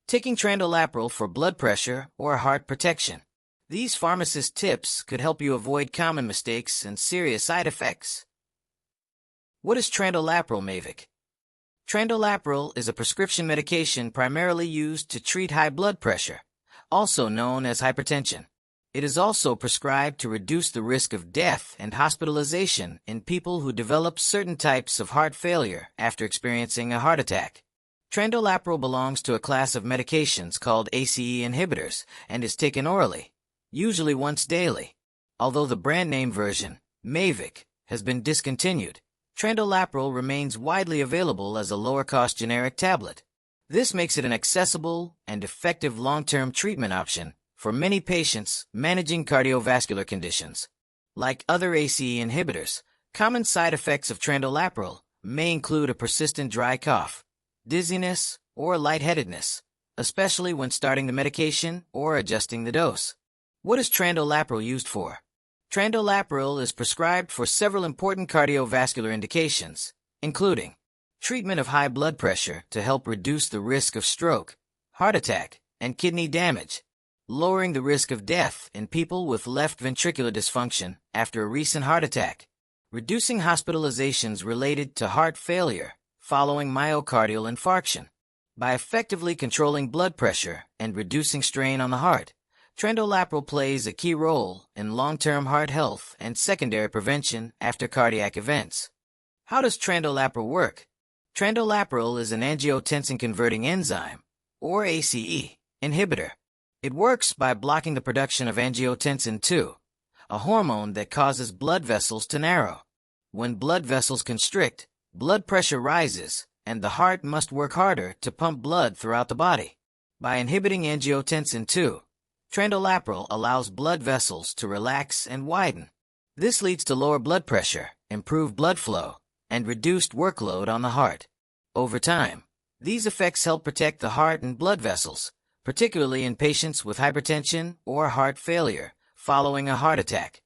Taking Trandolapril for blood pressure or heart protection. These pharmacist tips could help you avoid common mistakes and serious side effects. What is Trandolapril, Mavik? Trandolapril is a prescription medication primarily used to treat high blood pressure, also known as hypertension. It is also prescribed to reduce the risk of death and hospitalization in people who develop certain types of heart failure after experiencing a heart attack. Trandolapril belongs to a class of medications called ACE inhibitors and is taken orally, usually once daily. Although the brand name version, Mavik, has been discontinued, Trandolapril remains widely available as a lower-cost generic tablet. This makes it an accessible and effective long-term treatment option for many patients managing cardiovascular conditions. Like other ACE inhibitors, common side effects of Trandolapril may include a persistent dry cough, dizziness, or lightheadedness, especially when starting the medication or adjusting the dose. What is Trandolapril used for? Trandolapril is prescribed for several important cardiovascular indications, including treatment of high blood pressure to help reduce the risk of stroke, heart attack, and kidney damage, lowering the risk of death in people with left ventricular dysfunction after a recent heart attack, reducing hospitalizations related to heart failure following myocardial infarction. By effectively controlling blood pressure and reducing strain on the heart, Trandolapril plays a key role in long-term heart health and secondary prevention after cardiac events. How does Trandolapril work? Trandolapril is an angiotensin-converting enzyme, or ACE, inhibitor. It works by blocking the production of angiotensin II, a hormone that causes blood vessels to narrow. When blood vessels constrict, blood pressure rises, and the heart must work harder to pump blood throughout the body. By inhibiting angiotensin II, Trandolapril allows blood vessels to relax and widen. This leads to lower blood pressure, improved blood flow, and reduced workload on the heart. Over time, these effects help protect the heart and blood vessels, particularly in patients with hypertension or heart failure following a heart attack.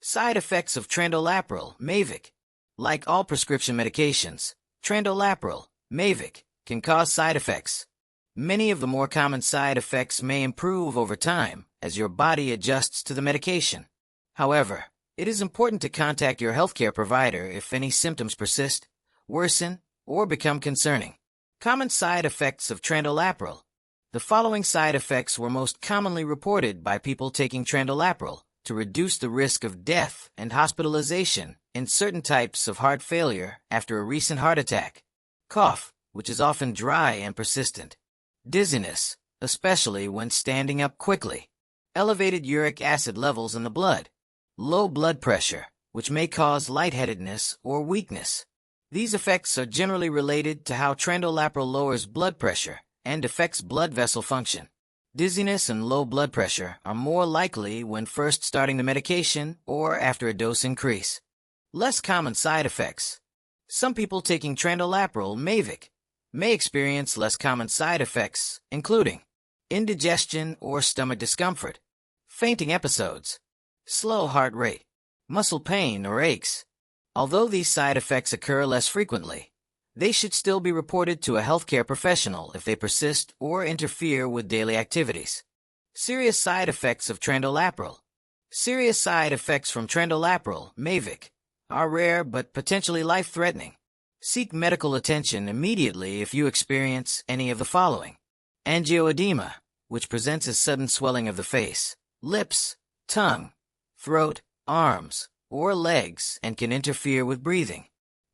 Side effects of Trandolapril, Mavik. Like all prescription medications, Trandolapril, Mavik, can cause side effects. Many of the more common side effects may improve over time as your body adjusts to the medication. However, it is important to contact your healthcare provider if any symptoms persist, worsen, or become concerning. Common side effects of Trandolapril. The following side effects were most commonly reported by people taking Trandolapril to reduce the risk of death and hospitalization in certain types of heart failure after a recent heart attack. Cough, which is often dry and persistent. Dizziness, especially when standing up quickly. Elevated uric acid levels in the blood. Low blood pressure, which may cause lightheadedness or weakness. These effects are generally related to how Trandolapril lowers blood pressure and affects blood vessel function. Dizziness and low blood pressure are more likely when first starting the medication or after a dose increase. Less common side effects. Some people taking Trandolapril, Mavik, may experience less common side effects, including indigestion or stomach discomfort, fainting episodes, slow heart rate, muscle pain or aches. Although these side effects occur less frequently, they should still be reported to a healthcare professional if they persist or interfere with daily activities. Serious side effects of Trandolapril. Serious side effects from Trandolapril, Mavik, are rare but potentially life-threatening. Seek medical attention immediately if you experience any of the following. Angioedema, which presents as sudden swelling of the face, lips, tongue, throat, arms, or legs and can interfere with breathing.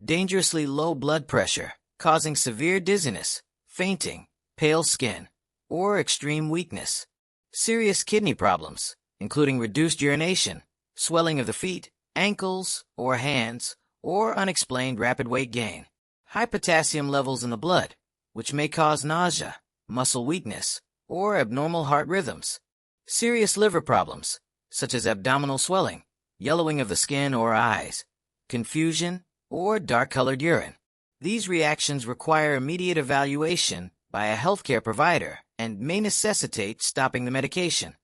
Dangerously low blood pressure, causing severe dizziness, fainting, pale skin, or extreme weakness. Serious kidney problems, including reduced urination, swelling of the feet, ankles, or hands, or unexplained rapid weight gain. High potassium levels in the blood, which may cause nausea, muscle weakness, or abnormal heart rhythms. Serious liver problems, such as abdominal swelling, yellowing of the skin or eyes, confusion, or dark-colored urine. These reactions require immediate evaluation by a healthcare provider and may necessitate stopping the medication.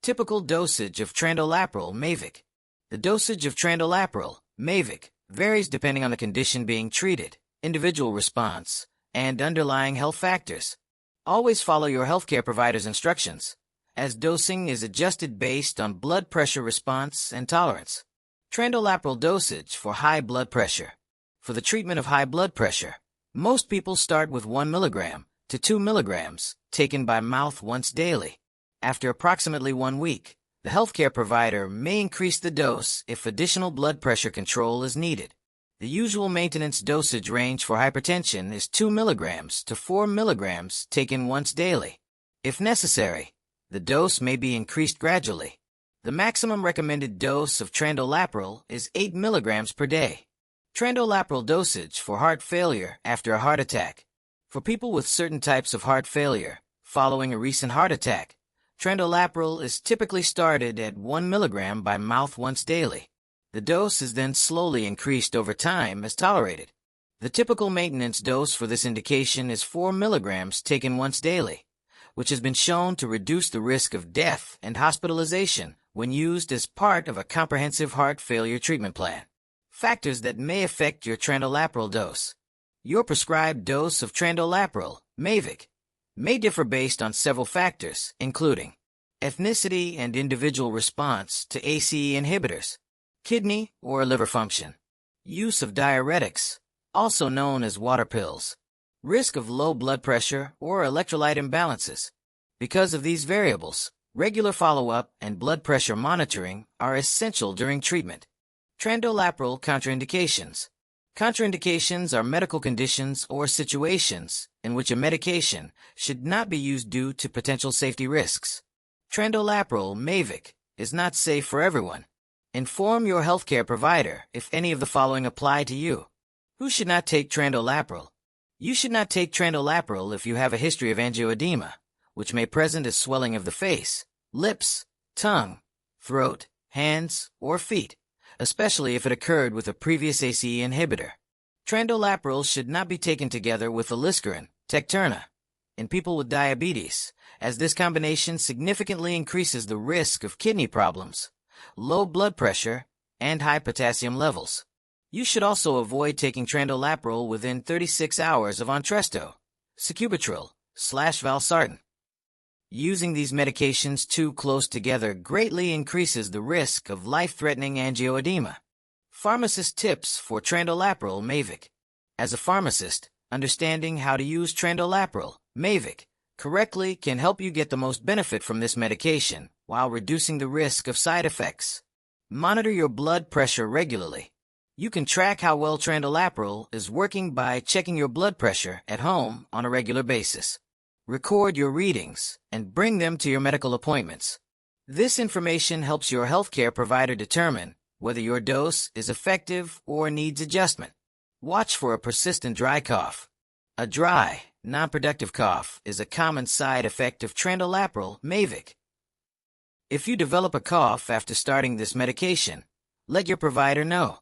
Typical dosage of Trandolapril, Mavik. The dosage of Trandolapril, Mavik, varies depending on the condition being treated, individual response, and underlying health factors. Always follow your healthcare provider's instructions, as dosing is adjusted based on blood pressure response and tolerance. Trandolapril dosage for high blood pressure. For the treatment of high blood pressure, most people start with 1 milligram to 2 milligrams taken by mouth once daily. After approximately 1 week, the healthcare provider may increase the dose if additional blood pressure control is needed. The usual maintenance dosage range for hypertension is 2 milligrams to 4 milligrams taken once daily. If necessary, the dose may be increased gradually. The maximum recommended dose of trandolapril is 8 milligrams per day. Trandolapril dosage for heart failure after a heart attack. For people with certain types of heart failure following a recent heart attack, trandolapril is typically started at 1 milligram by mouth once daily. The dose is then slowly increased over time as tolerated. The typical maintenance dose for this indication is 4 milligrams taken once daily, which has been shown to reduce the risk of death and hospitalization when used as part of a comprehensive heart failure treatment plan. Factors that may affect your trandolapril dose. Your prescribed dose of trandolapril, Mavik, may differ based on several factors, including ethnicity and individual response to ACE inhibitors, kidney or liver function, use of diuretics, also known as water pills, risk of low blood pressure or electrolyte imbalances. Because of these variables, regular follow-up and blood pressure monitoring are essential during treatment. Trandolapril contraindications. Contraindications are medical conditions or situations in which a medication should not be used due to potential safety risks. Trandolapril, Mavik, is not safe for everyone. Inform your healthcare provider if any of the following apply to you. Who should not take trandolapril? You should not take trandolapril if you have a history of angioedema, which may present as swelling of the face, lips, tongue, throat, hands, or feet, especially if it occurred with a previous ACE inhibitor. Trandolapril should not be taken together with aliskiren, Tecturna, in people with diabetes, as this combination significantly increases the risk of kidney problems, low blood pressure, and high potassium levels. You should also avoid taking trandolapril within 36 hours of Entresto, sacubitril/valsartan. Using these medications too close together greatly increases the risk of life-threatening angioedema. Pharmacist tips for trandolapril, Mavik. As a pharmacist, understanding how to use trandolapril, Mavik, correctly can help you get the most benefit from this medication while reducing the risk of side effects. Monitor your blood pressure regularly. You can track how well trandolapril is working by checking your blood pressure at home on a regular basis. Record your readings and bring them to your medical appointments. This information helps your healthcare provider determine whether your dose is effective or needs adjustment. Watch for a persistent dry cough. A dry, non-productive cough is a common side effect of trandolapril, Mavik. If you develop a cough after starting this medication, let your provider know.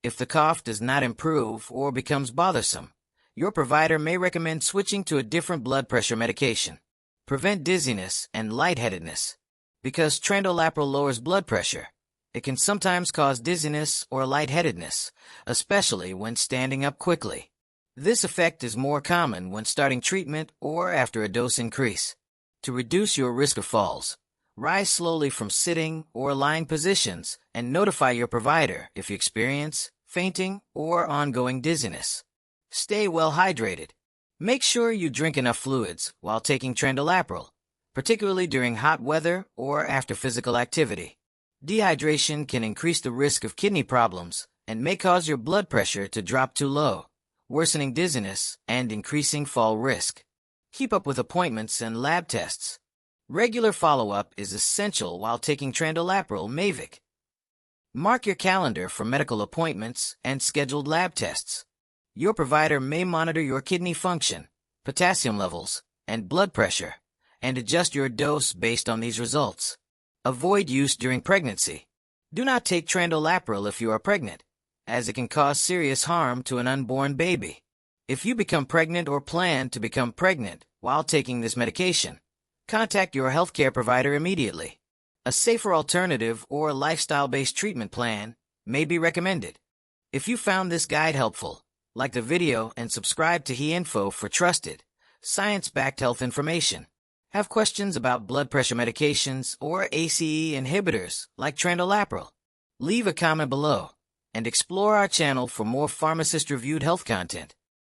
If the cough does not improve or becomes bothersome, your provider may recommend switching to a different blood pressure medication. Prevent dizziness and lightheadedness. Because trandolapril lowers blood pressure, it can sometimes cause dizziness or lightheadedness, especially when standing up quickly. This effect is more common when starting treatment or after a dose increase. To reduce your risk of falls, rise slowly from sitting or lying positions and notify your provider if you experience fainting or ongoing dizziness. Stay well hydrated. Make sure you drink enough fluids while taking trandolapril, particularly during hot weather or after physical activity. Dehydration can increase the risk of kidney problems and may cause your blood pressure to drop too low, worsening dizziness and increasing fall risk. Keep up with appointments and lab tests. Regular follow-up is essential while taking trandolapril, Mavik. Mark your calendar for medical appointments and scheduled lab tests. Your provider may monitor your kidney function, potassium levels, and blood pressure, and adjust your dose based on these results. Avoid use during pregnancy. Do not take trandolapril if you are pregnant, as it can cause serious harm to an unborn baby. If you become pregnant or plan to become pregnant while taking this medication, contact your healthcare provider immediately. A safer alternative or lifestyle-based treatment plan may be recommended. If you found this guide helpful, like the video and subscribe to HeInfo for trusted, science-backed health information. Have questions about blood pressure medications or ACE inhibitors like Trandolapril? Leave a comment below and explore our channel for more pharmacist-reviewed health content.